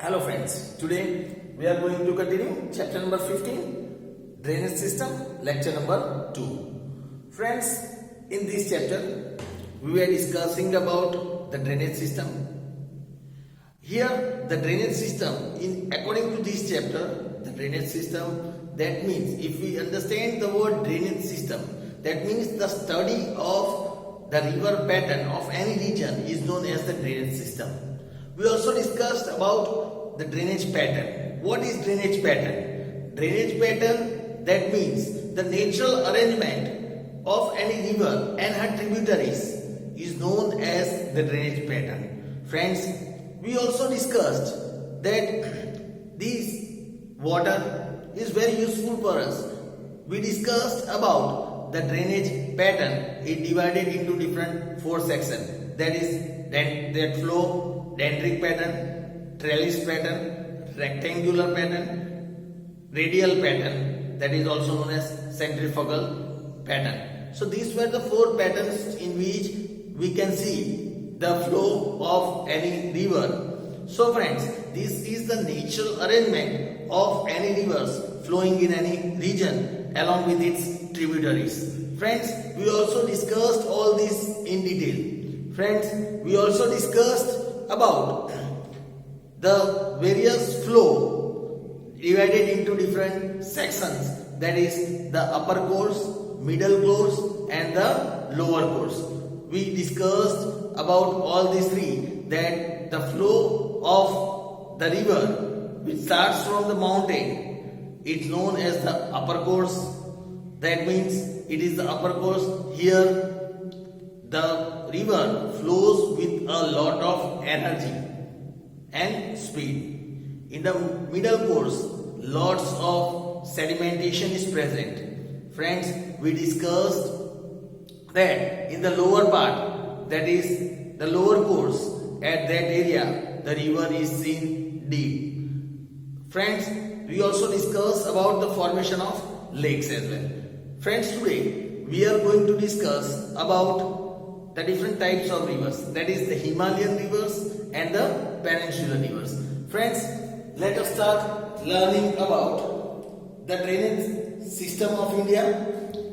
Hello friends, today we are going to continue chapter number 15, drainage system, lecture number 2. Friends, in this chapter we were discussing about the drainage system. Here the drainage system, according to this chapter, the drainage system, that means if we understand the word drainage system, that means the study of the river pattern of any region is known as the drainage system. We also discussed about the drainage pattern. What is drainage pattern? Drainage pattern, that means the natural arrangement of any river and her tributaries is known as the drainage pattern. Friends, we also discussed that this water is very useful for us. We discussed about the drainage pattern is divided into different 4 sections. That is that flow, dendritic pattern, trellis pattern, rectangular pattern, radial pattern, that is also known as centrifugal pattern. So these were the 4 patterns in which we can see the flow of any river. So friends, this is the natural arrangement of any rivers flowing in any region along with its tributaries. Friends, we also discussed all this in detail. Friends, we also discussed about the various flow divided into different sections, that is the upper course, middle course and the lower course. We discussed about all these 3, that the flow of the river which starts from the mountain is known as the upper course. That means it is the upper course. Here the river flows with a lot of energy and speed. In the middle course, lots of sedimentation is present. Friends, we discussed that in the lower part, that is the lower course, at that area the river is seen deep. Friends, we also discussed about the formation of lakes as well. Friends, today we are going to discuss about the different types of rivers, that is the Himalayan rivers and the Peninsula Rivers. Friends, let us start learning about the drainage system of India.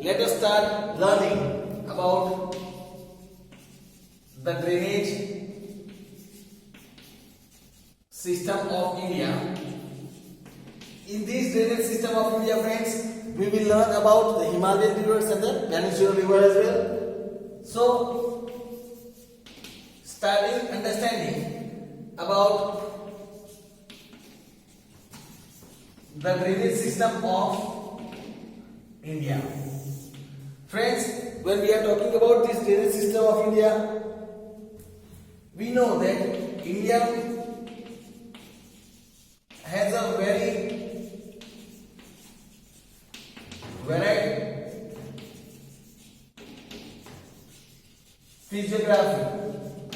Let us start learning about the drainage system of India. In this drainage system of India, friends, we will learn about the Himalayan rivers and the Peninsula River as well. So, starting understanding about the drainage system of India. Friends, when we are talking about this drainage system of India, we know that India has a very varied physiography.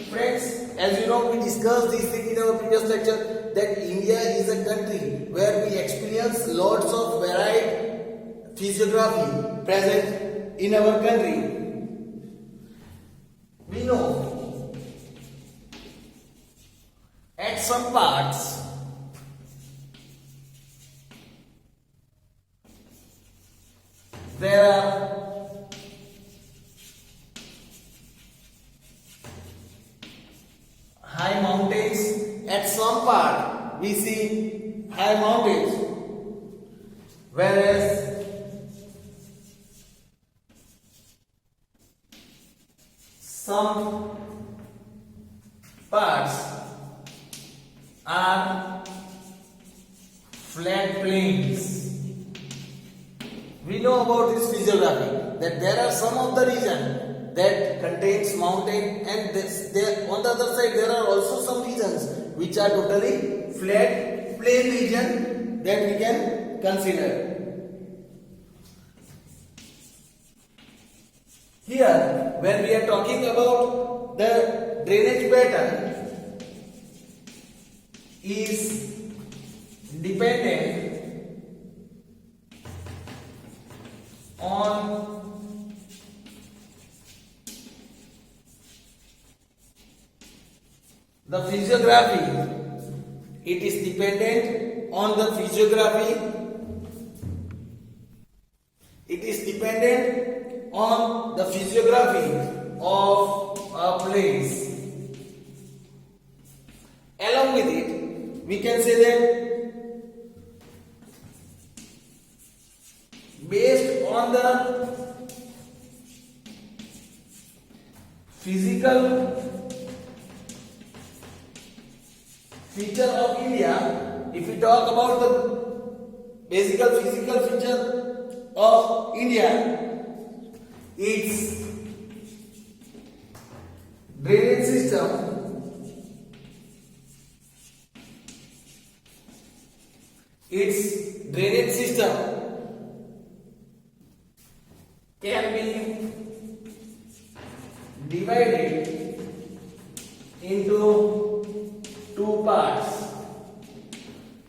Friends, as you know, we discussed this thing in our previous lecture, that India is a country where we experience lots of varied physiography present in our country. We know at some parts there are high mountains. At some part we see high mountains, whereas some parts are flat plains. We know about this physiography, that there are some of the region that contains mountain, and on the other side there are also some regions which are totally flat plain region that we can consider. Here, when we are talking about the drainage pattern is dependent on the physiography It is dependent on the physiography. It is dependent on the physiography of a place. Along with it, we can say that based on the physical feature of India, if we talk about the basic physical feature of India, its drainage system can be divided into two parts.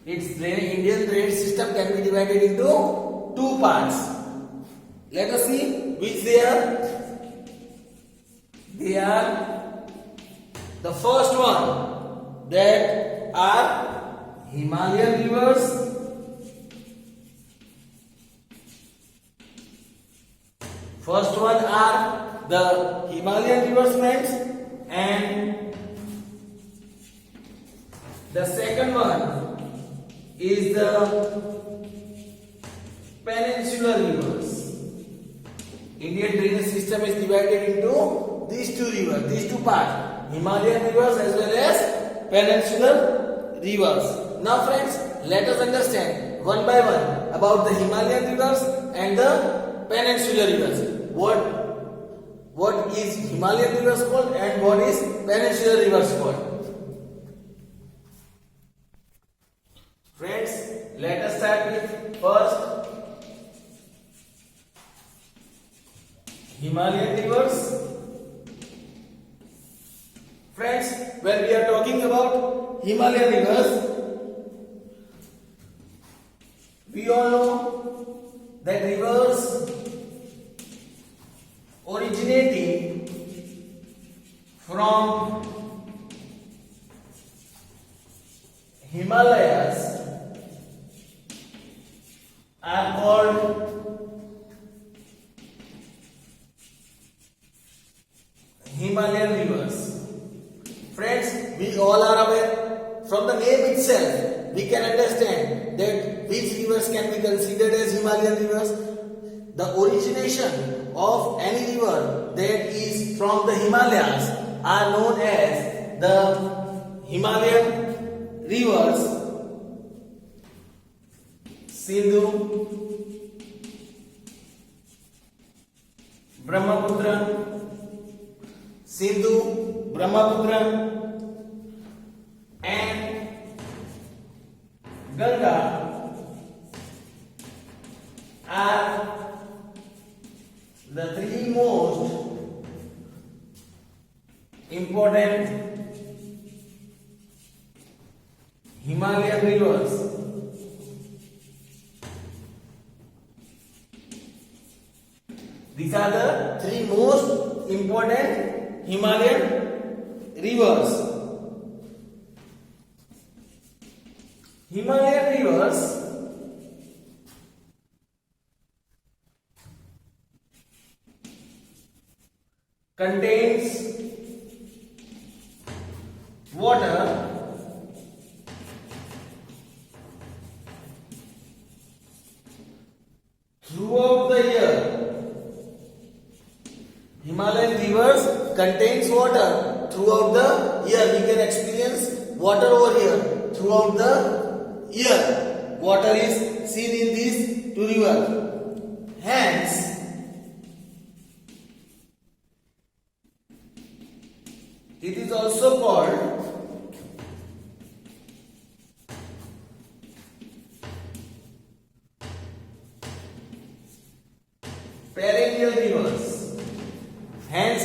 Indian drainage system can be divided into two parts. Let us see which they are. They are the first one, that are Himalayan rivers. First one are the Himalayan rivers, friends, and the second one is the Peninsula Rivers. Indian drainage system is divided into these two rivers, these two parts, Himalayan rivers as well as Peninsula Rivers. Now friends, let us understand one by one about the Himalayan rivers and the Peninsula Rivers. What is Himalayan rivers called and what is Peninsula Rivers called? Friends, let us start with first Himalayan rivers. Friends, when we are talking about Himalayan rivers, we all know that rivers originating from Himalayas are called Himalayan rivers. Friends, we all are aware from the name itself, we can understand that which rivers can be considered as Himalayan rivers. The origination of any river that is from the Himalayas are known as the Himalayan Rivers. Sindhu, Brahmaputra, and Ganga are the three most important Himalayan rivers. These are the three most important Himalayan rivers. Himalayan rivers contains water throughout the year. Himalayan rivers contains water throughout the year. We can experience water over here throughout the year. Water is seen in these two rivers. Hence, it is also called perennial rivers. Hence,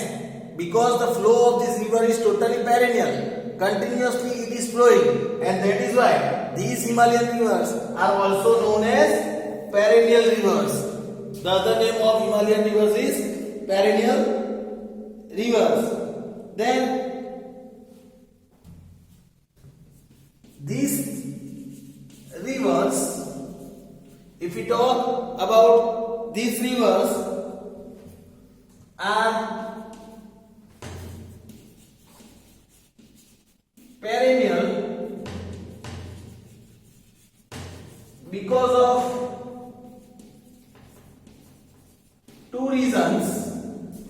because the flow of this river is totally perennial, continuously it is flowing, and that is why these Himalayan rivers are also known as perennial rivers. The other name of Himalayan rivers is perennial rivers. Then these rivers, if we talk about these rivers, are perennial because of two reasons.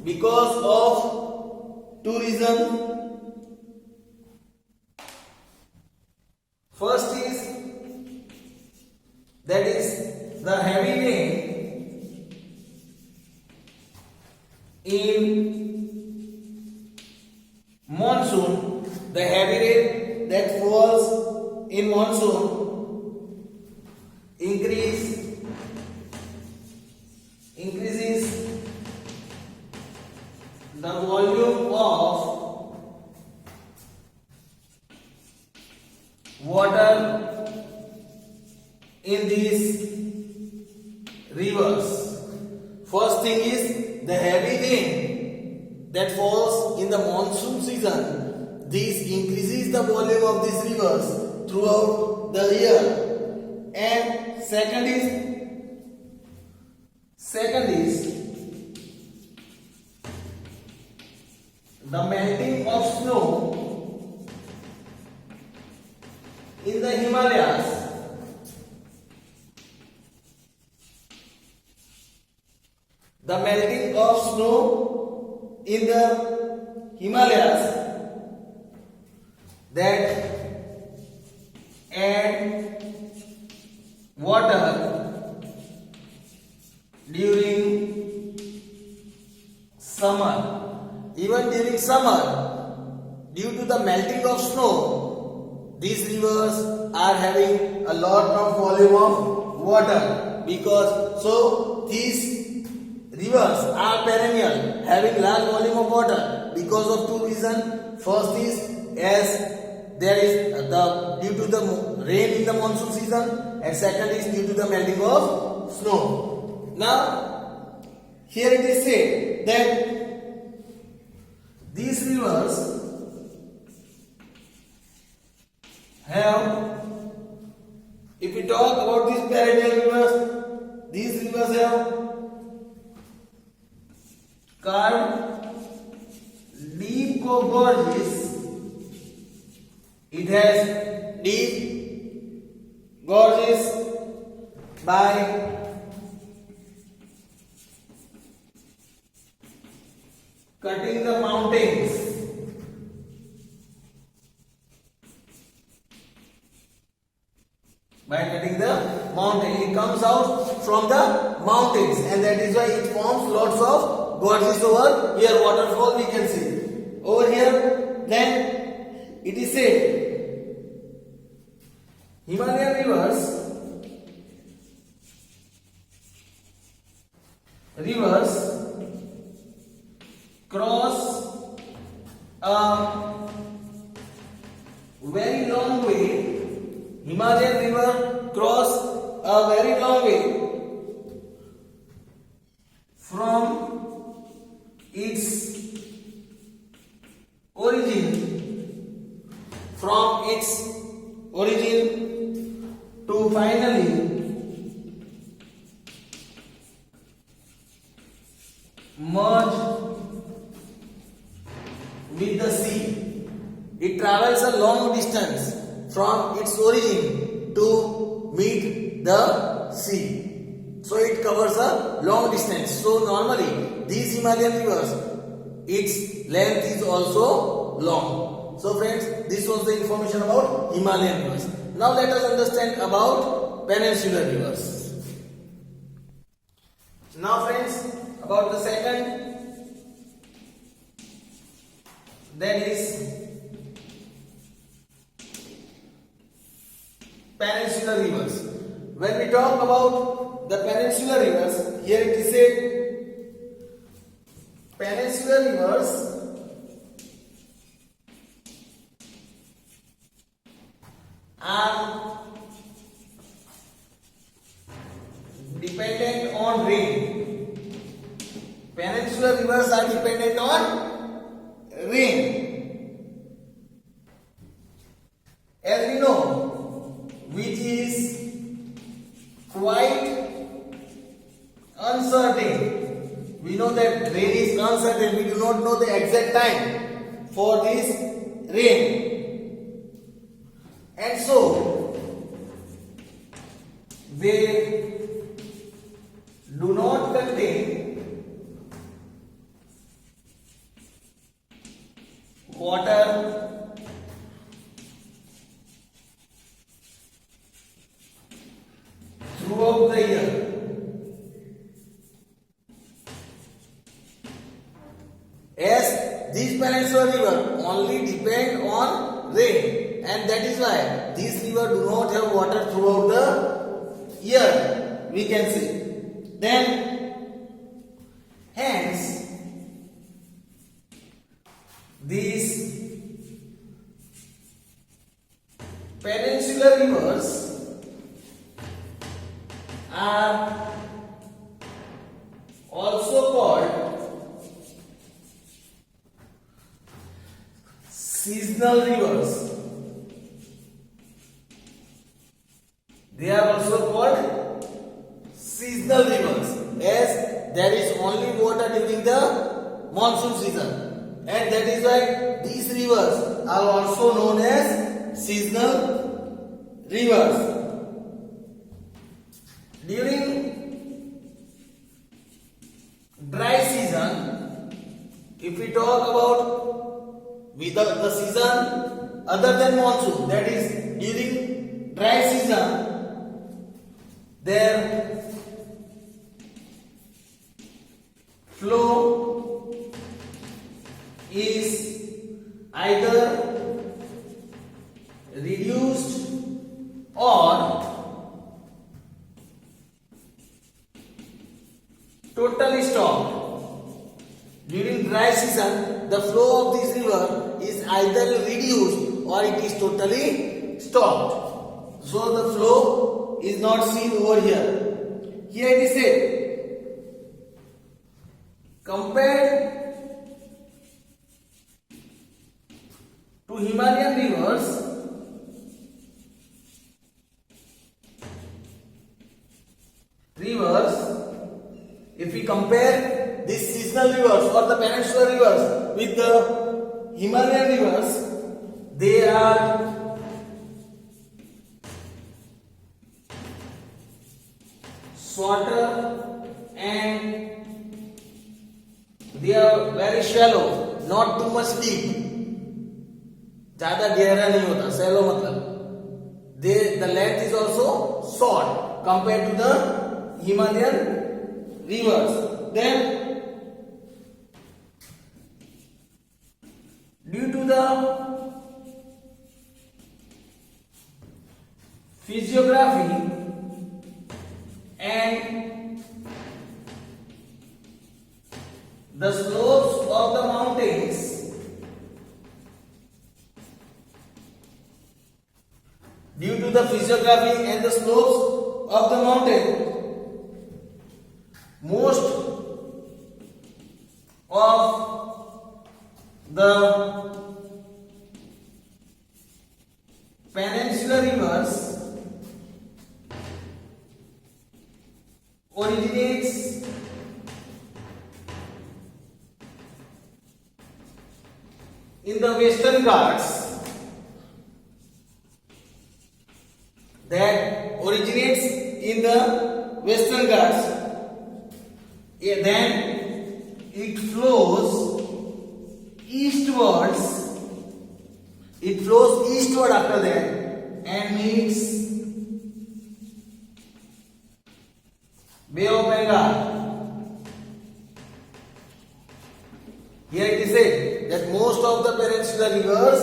Because of two reasons. First is that is the heavy rain in monsoon. The heavy rain that falls in monsoon increases the volume of water in these rivers. First thing is the heavy rain that falls in the monsoon season. This increases the volume of these rivers throughout the year. And second is the melting of snow in the Himalayas. The melting of snow in the Himalayas that add water during summer. Even during summer, due to the melting of snow, these rivers are having a lot of volume of water, because so these rivers are perennial, having large volume of water because of two reasons. First is as there is due to the rain in the monsoon season, and second is due to the melting of snow. Now here it is said that these rivers have, if we talk about these perennial rivers, these rivers have carved deep gorges. It has deep gorges by cutting the mountains. By cutting the mountain, it comes out from the mountains, and that is why it forms lots of gorges over here. Waterfall we can see over here. Then it is said Himalayan rivers cross a very long way. Himalayan river cross a very long way from its origin to finally merge with the sea. It travels a long distance from its origin to meet the sea. So it covers a long distance. So normally these Himalayan rivers, its length is also long. So friends, this was the information about Himalayan rivers. Now let us understand about Peninsula Rivers. Now friends, about the second, that is Peninsula Rivers. When we talk about the Peninsula Rivers, here it is said Peninsula Rivers are dependent on rain. Peninsula rivers are dependent on rain. As we know quite uncertain. We know that rain is uncertain. We do not know the exact time for this rain. And so, they do not contain water throughout the year. As these Peninsula Rivers only depend on rain, and that is why these rivers do not have water throughout the year, we can say. Then, hence, these Peninsula Rivers are also called seasonal rivers. They are also called seasonal rivers, as there is only water during the monsoon season, and that is why these rivers are also known as seasonal rivers. During dry season, if we talk about without the season other than monsoon, that is during dry season, their flow is either reduced or totally stopped. During dry season, the flow of this river is either reduced or it is totally stopped. So the flow is not seen over here. Here it is said, compared to Himalayan rivers, if we compare these seasonal rivers or the Peninsula Rivers with the Himalayan rivers, they are shorter and they are very shallow, not too much deep. ज़्यादा गहरा नहीं होता, shallow मतलब the length is also short compared to the Himalayan rivers. Then, due to the physiography and the slopes of the mountains, due to the physiography and the slopes of the mountain, most of the Peninsula Rivers originates in the Western Ghats, then it flows eastwards. It flows eastward after that and meets Bay of Bengal. Here it is said that most of the Peninsula Rivers,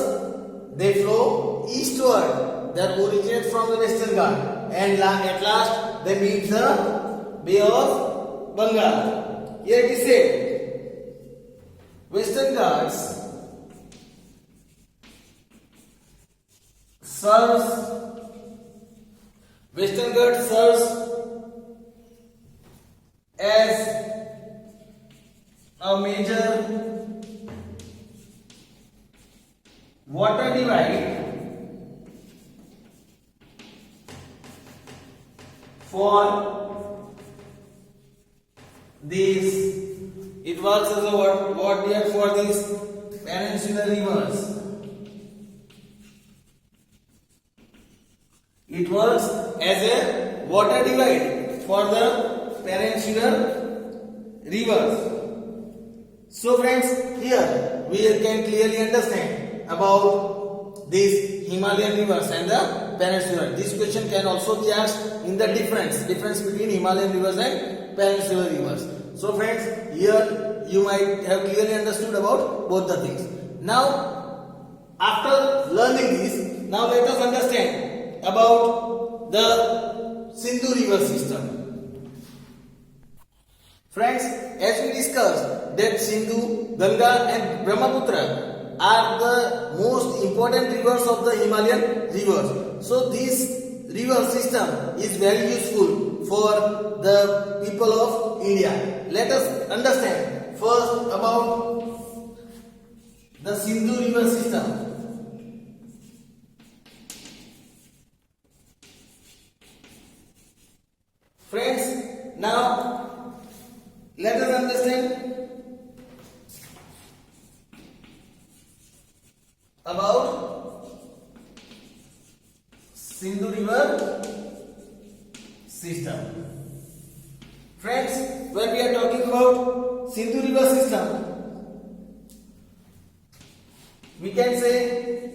they flow eastward. They originate from the Western Ghats and at last they meet the Bay of Bengal. Here it is said, Western Ghats serves as a major water divide for this. It works as a what dear for these Peninsula Rivers. It works as a water divide for the Peninsula Rivers. So friends, here we can clearly understand about these Himalayan rivers and the Peninsula. This question can also be asked in the difference between Himalayan rivers and Peninsula Rivers. So friends, here you might have clearly understood about both the things. Now, after learning this, now let us understand about the Sindhu River system. Friends, as we discussed that Sindhu, Ganga and Brahmaputra are the most important rivers of the Himalayan rivers. So this river system is very useful for the people of India. Let us understand first about the Sindhu River system. Friends, now let us understand about Sindhu River system. Friends, when we are talking about Sindhu River system, we can say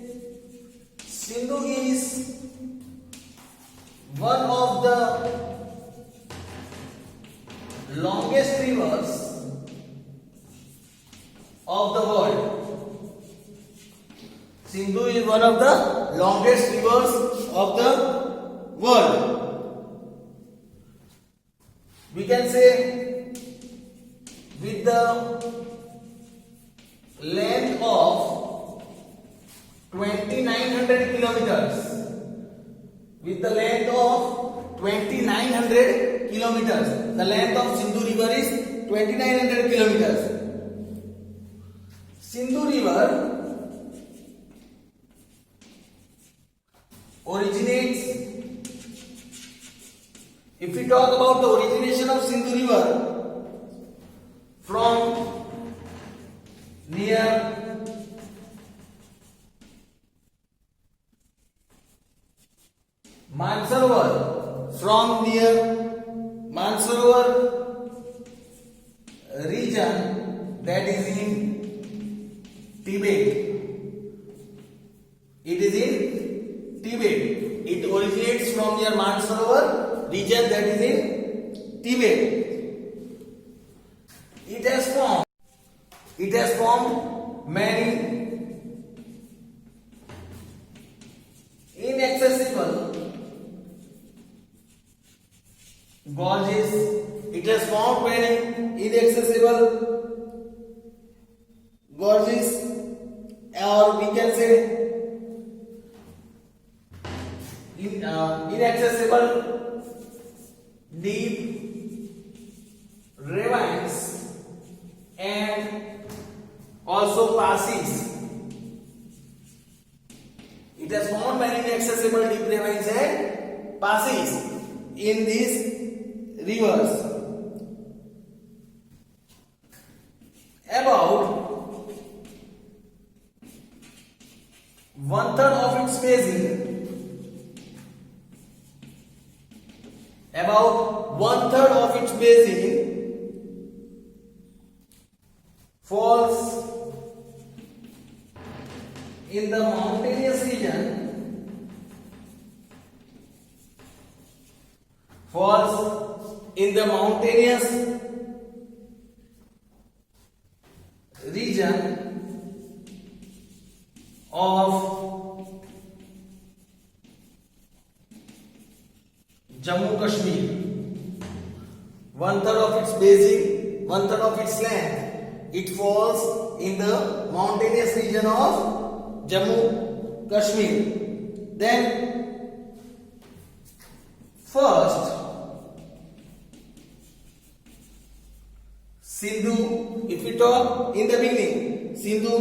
Sindhu is one of the longest rivers of the world. Sindhu is one of the longest rivers of the world. We can say with the length of 2900 kilometers. With the length of 2900 kilometers. The length of Sindhu River is 2900 kilometers. Sindhu River originates, if we talk about the origination of Sindhu River, from near Mansarovar, from near Mansarovar region, that is in Tibet. It is in Tibet. It originates from near Mansarovar region, that is in Tibet. It has formed many inaccessible gorges. It has formed many inaccessible gorges, or we can say inaccessible deep ravines and also passes. It has formed many inaccessible deep ravines and passes in these rivers. About 1/3 of its basin, falls in the mountainous region, of Jammu Kashmir. 1/3 of its basin, 1/3 of its length, it falls in the mountainous region of Jammu Kashmir. Then first Sindhu, if we talk in the beginning, Sindhu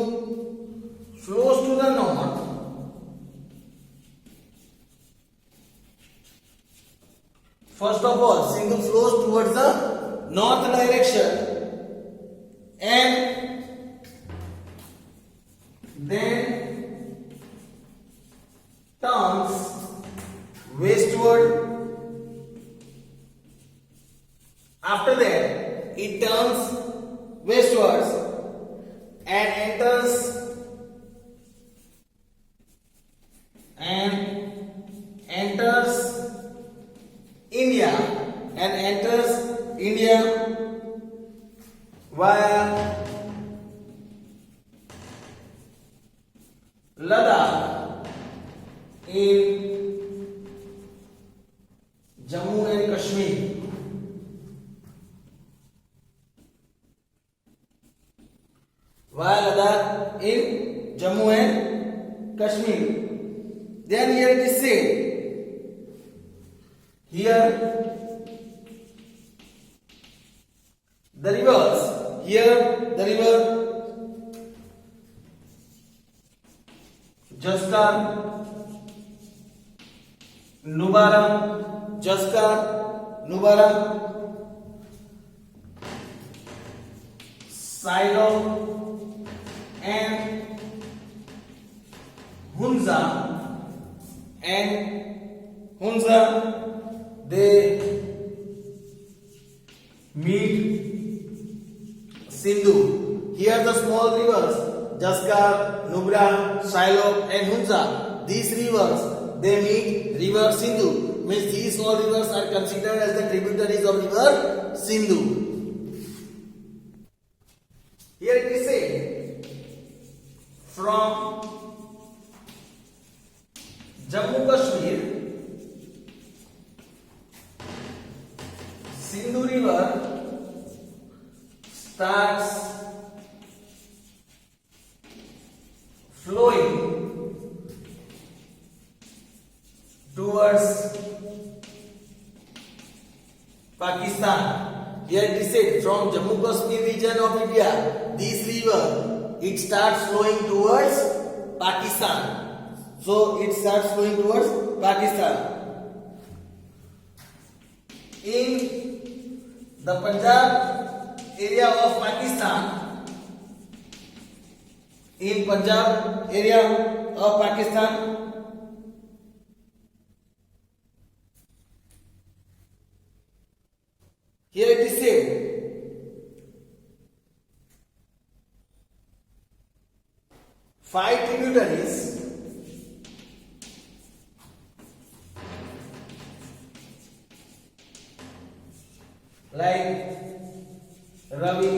flows to the north. First of all, Sindhu flows towards the north direction and then turns westward. After that, it turns westwards and enters India via Ladakh in Jammu and Kashmir. Via Ladakh in Jammu and Kashmir. Then here it is said, here the rivers, here the river Jaskar, Nubaram, Silo and Hunza, they meet Sindhu. Here the small rivers Jaskar, Nubra, Silo and Hunza, these rivers they meet river Sindhu. Means these all rivers are considered as the tributaries of river Sindhu. Here it is said, from Jammu Kashmir, Sindhu River starts flowing towards Pakistan. Here it is said, from Jammu Kashmir region of India, this river it starts flowing towards Pakistan. So it starts flowing towards Pakistan. In the Punjab area of Pakistan, here it is said, 5 tributaries like Ravi,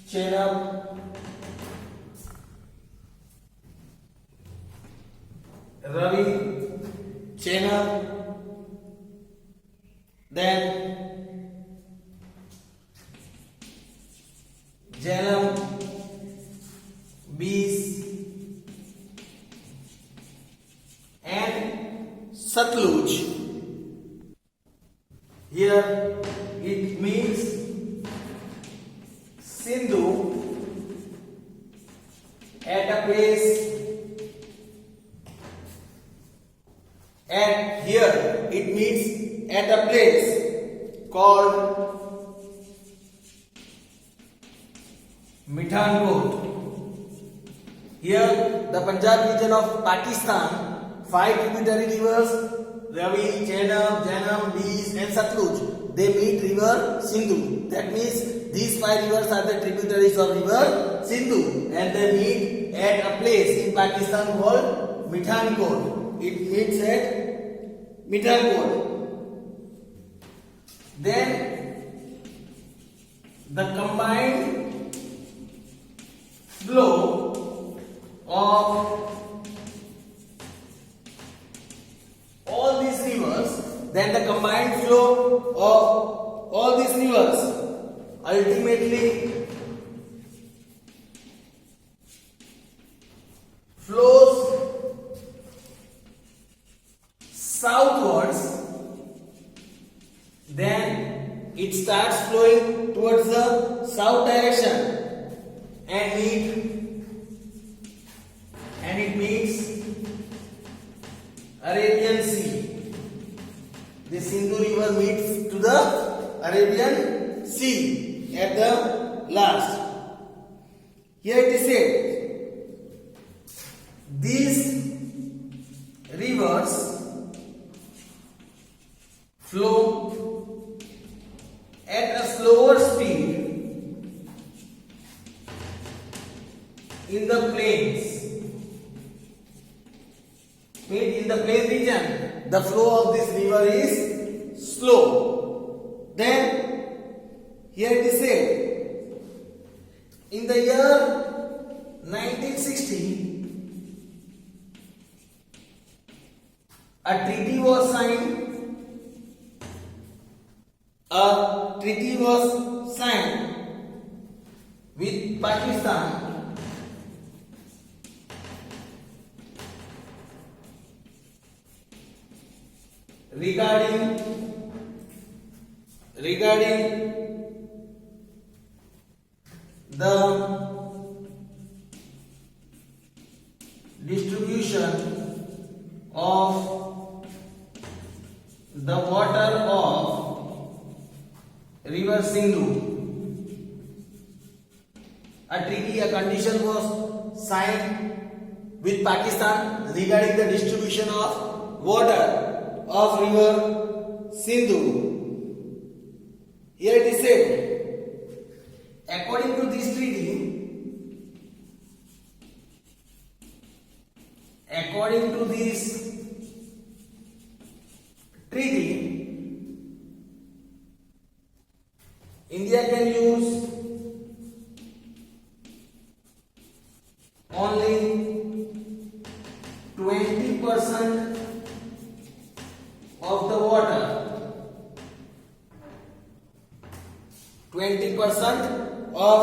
Chenab, then Jhelum, Bees and Satluj. Here it means Sindhu at a place, and here it means at a place called Mithankot. Here the Punjab region of Pakistan, 5 tributary rivers Ravi, Jhelum, Bees and Satluj, they meet river Sindhu. That means these 5 rivers are the tributaries of river Sindhu and they meet at a place in Pakistan called Mithankot. It meets at Mithankot. Then the combined flow of all these rivers, then the combined flow of all these rivers ultimately flows southwards, then it starts flowing towards the south direction and it meets Arabian Sea. This to the Arabian Sea at the last. Here it is said, these rivers flow at a slower speed in the plains. In the plain region, the flow of this river is slow. Then, here it is said, in the year 1960, a treaty was signed. A treaty was signed with Pakistan regarding the distribution of the water of river Sindhu. A treaty, a condition was signed with Pakistan regarding the distribution of water of river Sindhu. Here it is said, according to this treaty, India can use only 20% of the water. 20% of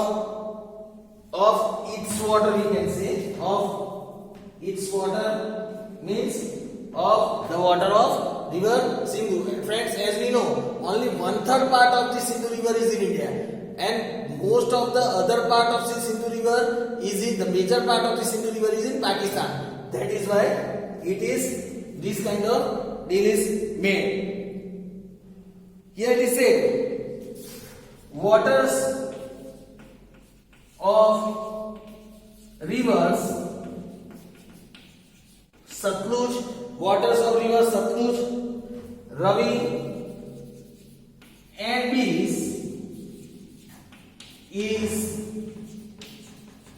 its water, we can say, of its water means of the water of river Sindhu. And friends, as we know, only 1/3 part of the Sindhu River is in India, and most of the other part of the Sindhu River is in the major part of the Sindhu River is in Pakistan. That is why it is this kind of deal is made. Here it is said, waters of rivers Satluj, waters of rivers Satluj, Ravi and Beas is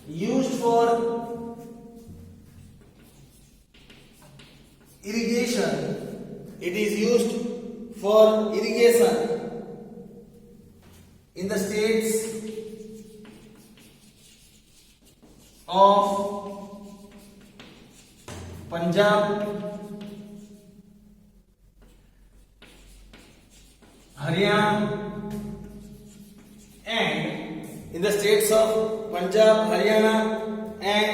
used for irrigation. It is used for irrigation in the states of Punjab, Haryana, and in the states of Punjab, Haryana, and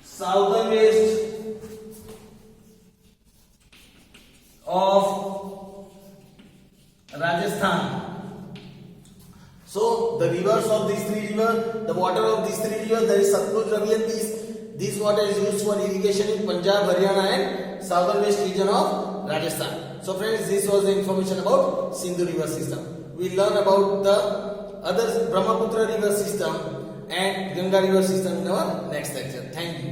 southern west of Rajasthan. So the rivers of these three rivers, the water of these three rivers, there is Satluj, Ravi and Beas. This water is used for irrigation in Punjab, Haryana and southern west region of Rajasthan. So friends, this was the information about Sindhu river system. We learn about the other Brahmaputra river system and Ganga river system in our next lecture. Thank you.